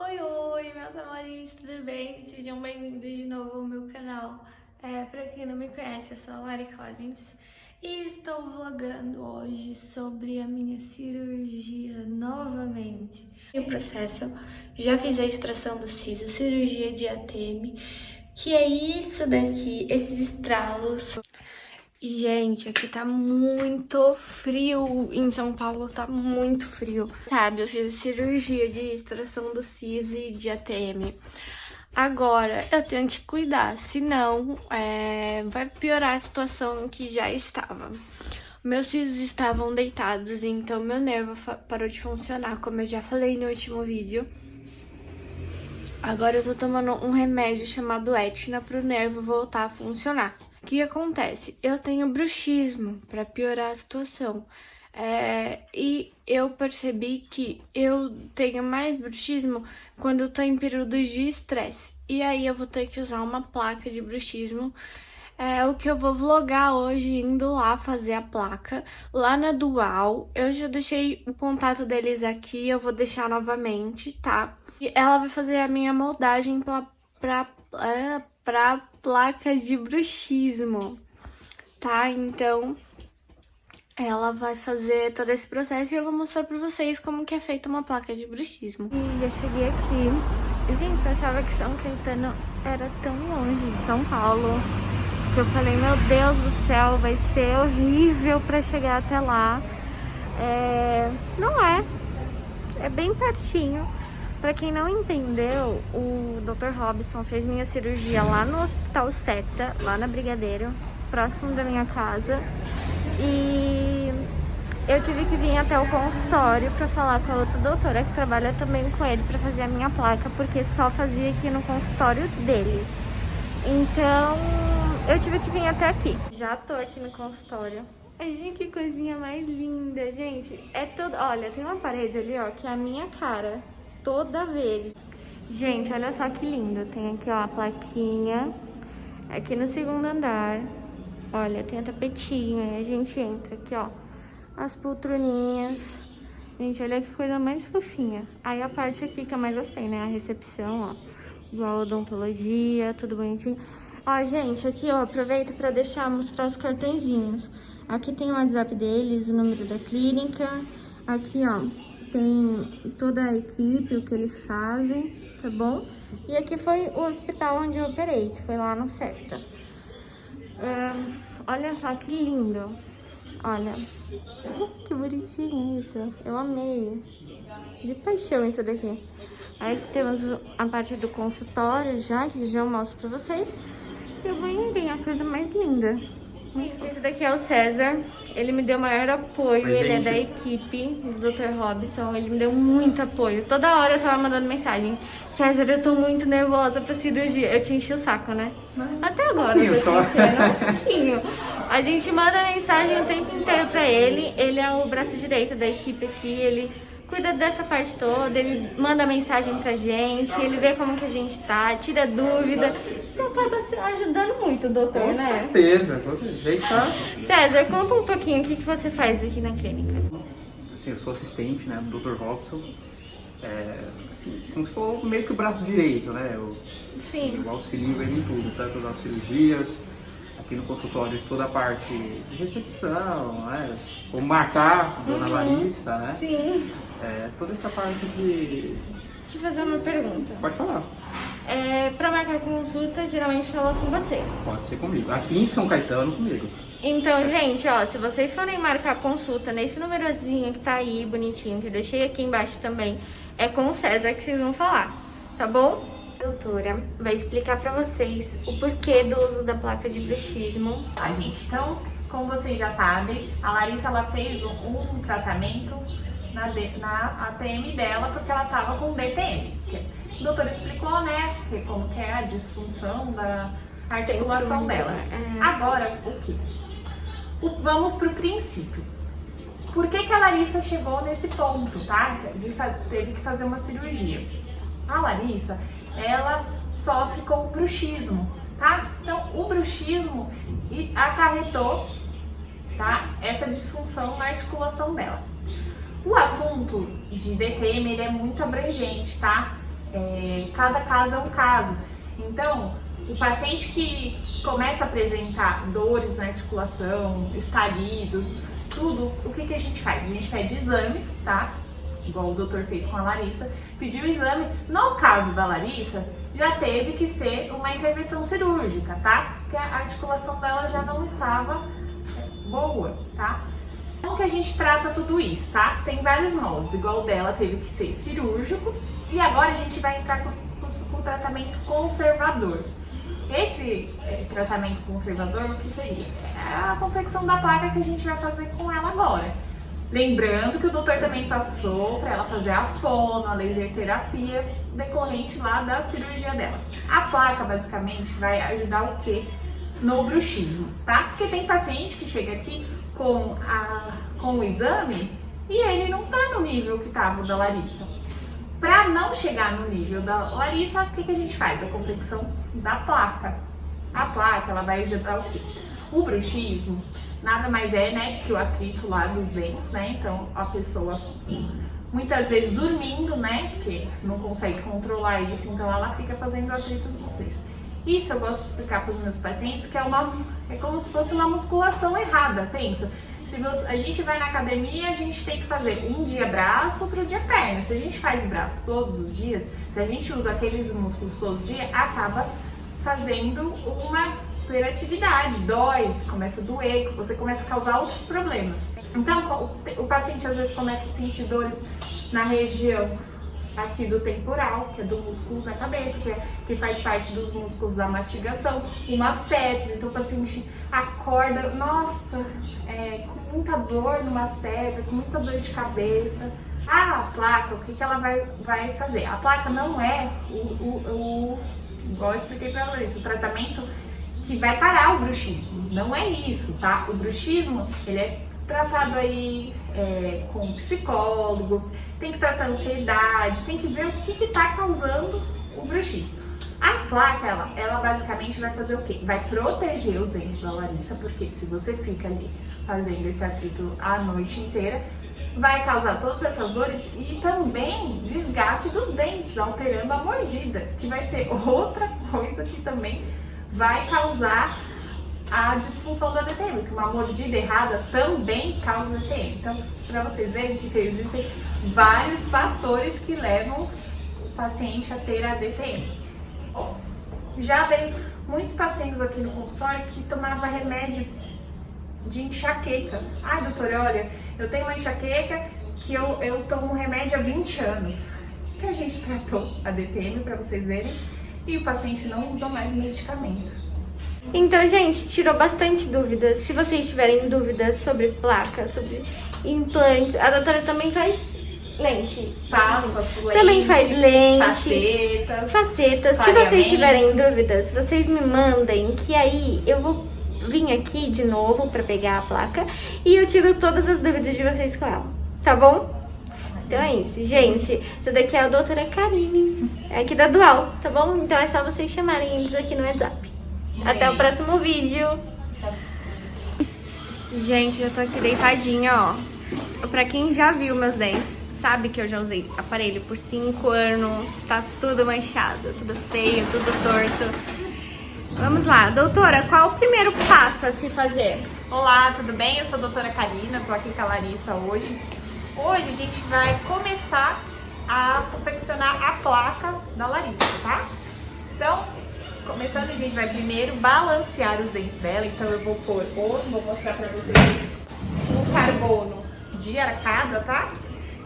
Oi, meus amores, tudo bem? Sejam bem-vindos de novo ao meu canal. Pra quem não me conhece, eu sou a Lari Collins e estou vlogando hoje sobre a minha cirurgia novamente. O processo, já fiz a extração do siso, cirurgia de ATM, que é isso daqui, esses estralos. Gente, aqui tá muito frio, em São Paulo tá muito frio. Sabe, eu fiz a cirurgia de extração do siso e de ATM. Agora, eu tenho que cuidar, senão vai piorar a situação que já estava. Meus sisos estavam deitados, então meu nervo parou de funcionar, como eu já falei no último vídeo. Agora eu tô tomando um remédio chamado Etna pro nervo voltar a funcionar. O que acontece? Eu tenho bruxismo, para piorar a situação. E eu percebi que eu tenho mais bruxismo quando eu tô em períodos de estresse. E aí eu vou ter que usar uma placa de bruxismo. O que eu vou vlogar hoje, indo lá fazer a placa, lá na Dual. Eu já deixei o contato deles aqui, eu vou deixar novamente, tá? E ela vai fazer a minha moldagem pra placa de bruxismo, tá? Então, ela vai fazer todo esse processo e eu vou mostrar pra vocês como que é feita uma placa de bruxismo. E eu cheguei aqui. Gente, eu achava que São Caetano era tão longe de São Paulo, que eu falei, meu Deus do céu, vai ser horrível pra chegar até lá. Não é. É bem pertinho. Pra quem não entendeu, o Dr. Robson fez minha cirurgia lá no Hospital Seta, lá na Brigadeiro, próximo da minha casa. E eu tive que vir até o consultório pra falar com a outra doutora que trabalha também com ele pra fazer a minha placa, porque só fazia aqui no consultório dele. Então, eu tive que vir até aqui. Já tô aqui no consultório. Ai, gente, que coisinha mais linda, gente. É tudo... Olha, tem uma parede ali, ó, que é a minha cara. Toda verde. Gente, olha só que lindo. Tem aqui, ó, a plaquinha. Aqui no segundo andar. Olha, tem a tapetinho. Aí a gente entra aqui, ó. As poltroninhas. Gente, olha que coisa mais fofinha. Aí a parte aqui que eu mais gostei, né? A recepção, ó. Igual a odontologia, tudo bonitinho. Ó, gente, aqui, ó, aproveita pra mostrar os cartõezinhos. Aqui tem o WhatsApp deles, o número da clínica. Aqui, ó, tem toda a equipe, o que eles fazem, tá bom? E aqui foi o hospital onde eu operei, que foi lá no Seta. Olha só que lindo. Olha, que bonitinho isso. Eu amei. De paixão isso daqui. Aí temos a parte do consultório já, que já eu mostro pra vocês. Eu vou indo, a coisa mais linda. Gente, esse daqui é o César, ele me deu maior apoio, ele é da equipe do Dr. Robson, ele me deu muito apoio. Toda hora eu tava mandando mensagem, César, eu tô muito nervosa pra cirurgia. Eu te enchi o saco, né? Até agora eu tô te enchendo um pouquinho. A gente manda mensagem o tempo inteiro pra ele, ele é o braço direito da equipe aqui, ele cuida dessa parte toda, ele manda mensagem pra gente, ele vê como que a gente tá, tira dúvida. Você acaba se ajudando muito, doutor, com né? Certeza, com certeza. César, conta um pouquinho o que você faz aqui na clínica. Assim, eu sou assistente, né, do Dr. Robson. Assim, como se for meio que o braço direito, né? Sim. Eu auxilio ele em tudo, tanto nas cirurgias, aqui no consultório, toda a parte de recepção, né? Como marcar, Dona Larissa, né? Sim. Toda essa parte de... Deixa eu fazer uma pergunta. Pode falar. Pra marcar consulta, geralmente fala com você. Pode ser comigo. Aqui em São Caetano, comigo. Então, gente, ó, se vocês forem marcar consulta nesse numerozinho que tá aí, bonitinho, que eu deixei aqui embaixo também, é com o César que vocês vão falar, tá bom? A doutora vai explicar pra vocês o porquê do uso da placa de bruxismo. Gente, então, como vocês já sabem, a Larissa ela fez um tratamento na ATM dela porque ela tava com DTM. O doutor explicou, né, como que é a disfunção da articulação dela. Agora, o que? Vamos pro princípio. Por que a Larissa chegou nesse ponto, tá? Teve que fazer uma cirurgia. A Larissa, ela sofre com bruxismo, tá? Então, o bruxismo acarretou, tá, essa disfunção na articulação dela. O assunto de DTM, ele é muito abrangente, tá? cada caso é um caso. Então, o paciente que começa a apresentar dores na articulação, estalidos, tudo, o que a gente faz? A gente pede exames, tá? Igual o doutor fez com a Larissa, pediu o exame. No caso da Larissa, já teve que ser uma intervenção cirúrgica, tá? Porque a articulação dela já não estava boa, tá? Como que a gente trata tudo isso, tá? Tem vários moldes, igual o dela teve que ser cirúrgico, e agora a gente vai entrar com o tratamento conservador. Esse tratamento conservador, o que seria? É a confecção da placa que a gente vai fazer com ela agora. Lembrando que o doutor também passou para ela fazer a fono, a laser terapia, decorrente lá da cirurgia dela. A placa, basicamente, vai ajudar o quê? No bruxismo, tá? Porque tem paciente que chega aqui com o exame e ele não tá no nível que tava o da Larissa. Para não chegar no nível da Larissa, o que a gente faz? A confecção da placa. A placa, ela vai ajudar o quê? O bruxismo nada mais é, né, que o atrito lá dos dentes, né? Então, a pessoa muitas vezes dormindo, né, porque não consegue controlar isso, então ela fica fazendo atrito dos dentes. Isso eu gosto de explicar para os meus pacientes que é como se fosse uma musculação errada, pensa. Se a gente vai na academia, a gente tem que fazer um dia braço, outro dia perna. Se a gente faz braço todos os dias, se a gente usa aqueles músculos todos os dias, acaba fazendo uma hiperatividade, dói, começa a doer, você começa a causar outros problemas. Então, o paciente às vezes começa a sentir dores na região aqui do temporal, que é do músculo da cabeça, que faz parte dos músculos da mastigação, o masseter. Então o paciente acorda, nossa, com muita dor no masseter, com muita dor de cabeça. A placa, o que ela vai fazer? A placa não é igual eu expliquei pra vocês, o tratamento que vai parar o bruxismo. Não é isso, tá? O bruxismo, ele é tratado aí com um psicólogo, tem que tratar a ansiedade, tem que ver o que está causando o bruxismo. A placa, ela basicamente vai fazer o quê? Vai proteger os dentes da Larissa, porque se você fica ali fazendo esse atrito a noite inteira, vai causar todas essas dores e também desgaste dos dentes, alterando a mordida, que vai ser outra coisa que também vai causar a disfunção da DTM, que uma mordida errada também causa DTM. Então, para vocês verem que existem vários fatores que levam o paciente a ter a DTM. Já veio muitos pacientes aqui no consultório que tomavam remédio de enxaqueca. Ai, doutora, olha, eu tenho uma enxaqueca que eu tomo remédio há 20 anos. Que a gente tratou a DTM, para vocês verem, e o paciente não usa mais medicamento. Então, gente, tirou bastante dúvidas. Se vocês tiverem dúvidas sobre placa, sobre implantes, a doutora também faz lente. Faço lente. Também faz lente. Facetas. Se vocês tiverem dúvidas, vocês me mandem, que aí eu vou vir aqui de novo pra pegar a placa e eu tiro todas as dúvidas de vocês com ela, tá bom? Então é isso, gente. Essa daqui é a doutora Karine, é aqui da Dual, tá bom? Então é só vocês chamarem eles aqui no WhatsApp. Até o próximo vídeo. Gente, eu tô aqui deitadinha, ó. Pra quem já viu meus dentes, sabe que eu já usei aparelho por 5 anos. Tá tudo manchado, tudo feio, tudo torto. Vamos lá, doutora, qual o primeiro passo a se fazer? Olá, tudo bem? Eu sou a doutora Karina, tô aqui com a Larissa hoje. Hoje a gente vai começar a confeccionar a placa da Larissa, tá? Então, começando, a gente vai primeiro balancear os dentes dela. Então eu vou pôr vou mostrar pra vocês um carbono de arcada, tá?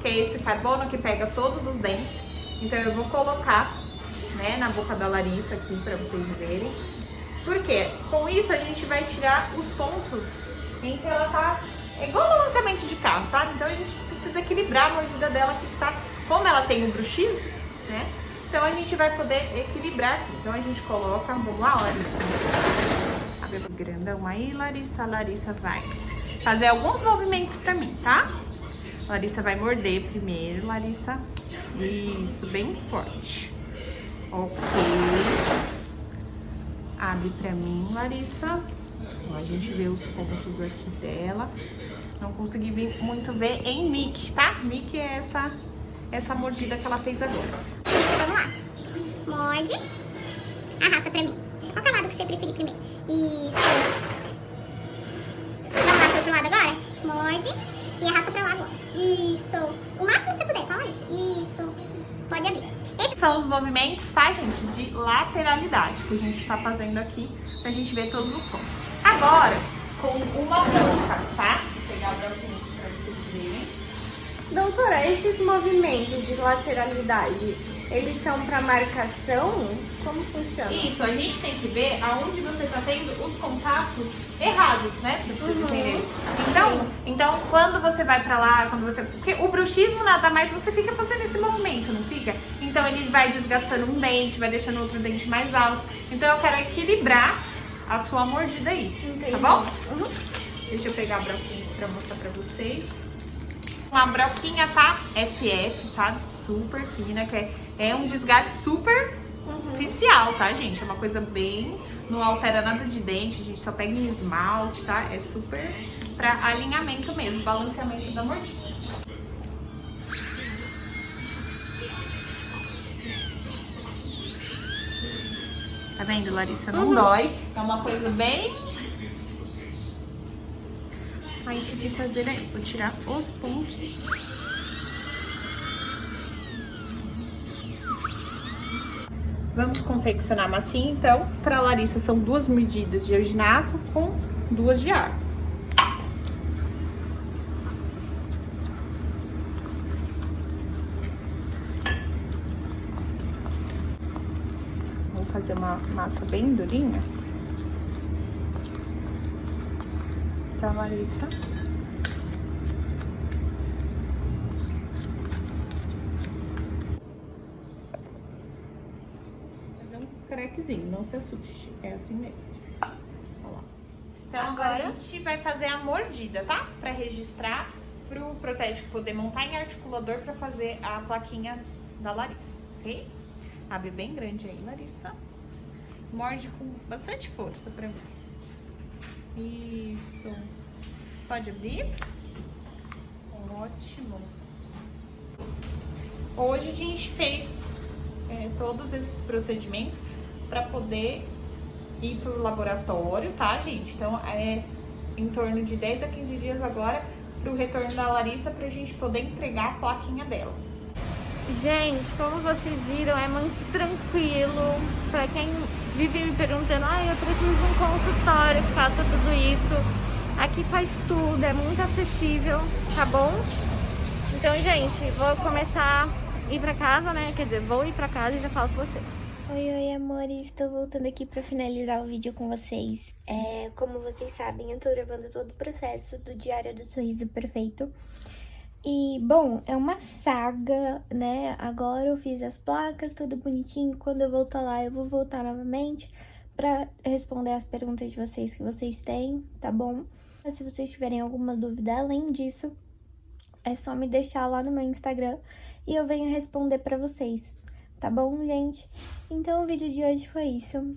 Que é esse carbono que pega todos os dentes. Então eu vou colocar, né, na boca da Larissa aqui pra vocês verem. Por quê? Com isso a gente vai tirar os pontos em que ela tá igual no lançamento de carro, sabe? Então a gente precisa equilibrar a mordida dela aqui, tá? Como ela tem o bruxismo, né? Então a gente vai poder equilibrar aqui. Então a gente coloca, vamos lá, Larissa. Cabelo grandão aí, Larissa. A Larissa vai fazer alguns movimentos pra mim, tá? A Larissa vai morder primeiro, Larissa. Isso, bem forte. Ok. Abre pra mim, Larissa. Ó, a gente vê os pontos aqui dela. Não consegui muito ver em mic, tá? Mic é essa mordida que ela fez agora. Vamos lá. morde, arrasta pra mim. Qual que é o lado que você preferir primeiro? Isso. Vamos lá pro outro lado agora? Morde e arrasta pra lá agora. Isso. O máximo que você puder, fala isso. Isso. Pode abrir. Esses são os movimentos, tá, gente? De lateralidade que a gente tá fazendo aqui pra gente ver todos os pontos. Agora, com uma branca, tá? Vou pegar a branquinha pra vocês verem. Doutora, esses movimentos de lateralidade, eles são para marcação? Como funciona? Isso, a gente tem que ver aonde você tá tendo os contatos errados, né? Pra vocês entenderem. Então, quando você vai pra lá, porque o bruxismo nada mais, você fica fazendo esse movimento, não fica? Então ele vai desgastando um dente, vai deixando outro dente mais alto. Então eu quero equilibrar a sua mordida aí, Entendi. tá bom? Deixa eu pegar a broquinha pra mostrar pra vocês. Uma broquinha, tá? FF, tá? Super fina, que é um desgaste super oficial, tá, gente? É uma coisa bem... Não altera nada de dente, a gente só pega em esmalte, tá? É super pra alinhamento mesmo, balanceamento da mordida. Tá vendo, Larissa? Não dói. É uma coisa bem... Aí, antes de fazer aí, vou tirar os pontos. Vamos confeccionar a massinha, então. Para Larissa são 2 medidas de alginato com 2 de ar. Vou fazer uma massa bem durinha. Pra Larissa. Crequezinho, não se assuste, é assim mesmo. Olha lá. Então agora a gente vai fazer a mordida, tá? Pra registrar pro Protege poder montar em articulador pra fazer a plaquinha da Larissa, ok? Abre bem grande aí, Larissa. Morde com bastante força pra mim. Isso. Pode abrir. Ótimo. Hoje a gente fez todos esses procedimentos para poder ir pro laboratório, tá, gente? Então, é em torno de 10 a 15 dias agora pro retorno da Larissa pra gente poder entregar a plaquinha dela. Gente, como vocês viram, é muito tranquilo. Pra quem vive me perguntando, eu preciso de um consultório que faça tudo isso. Aqui faz tudo, é muito acessível, tá bom? Então, gente, vou começar a ir pra casa, né? Quer dizer, vou ir pra casa e já falo com vocês. Oi, amores, estou voltando aqui pra finalizar o vídeo com vocês. Como vocês sabem, eu tô gravando todo o processo do Diário do Sorriso Perfeito. E, bom, é uma saga, né? Agora eu fiz as placas, tudo bonitinho. Quando eu voltar lá, eu vou voltar novamente pra responder as perguntas de vocês que vocês têm, tá bom? Se vocês tiverem alguma dúvida além disso, é só me deixar lá no meu Instagram e eu venho responder pra vocês, tá bom, gente? Então o vídeo de hoje foi isso.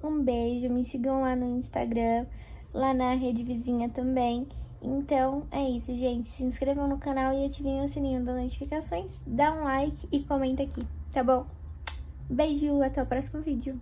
Um beijo, me sigam lá no Instagram, lá na rede vizinha também. Então é isso, gente. Se inscrevam no canal e ativem o sininho das notificações. Dá um like e comenta aqui, tá bom? Beijo, até o próximo vídeo.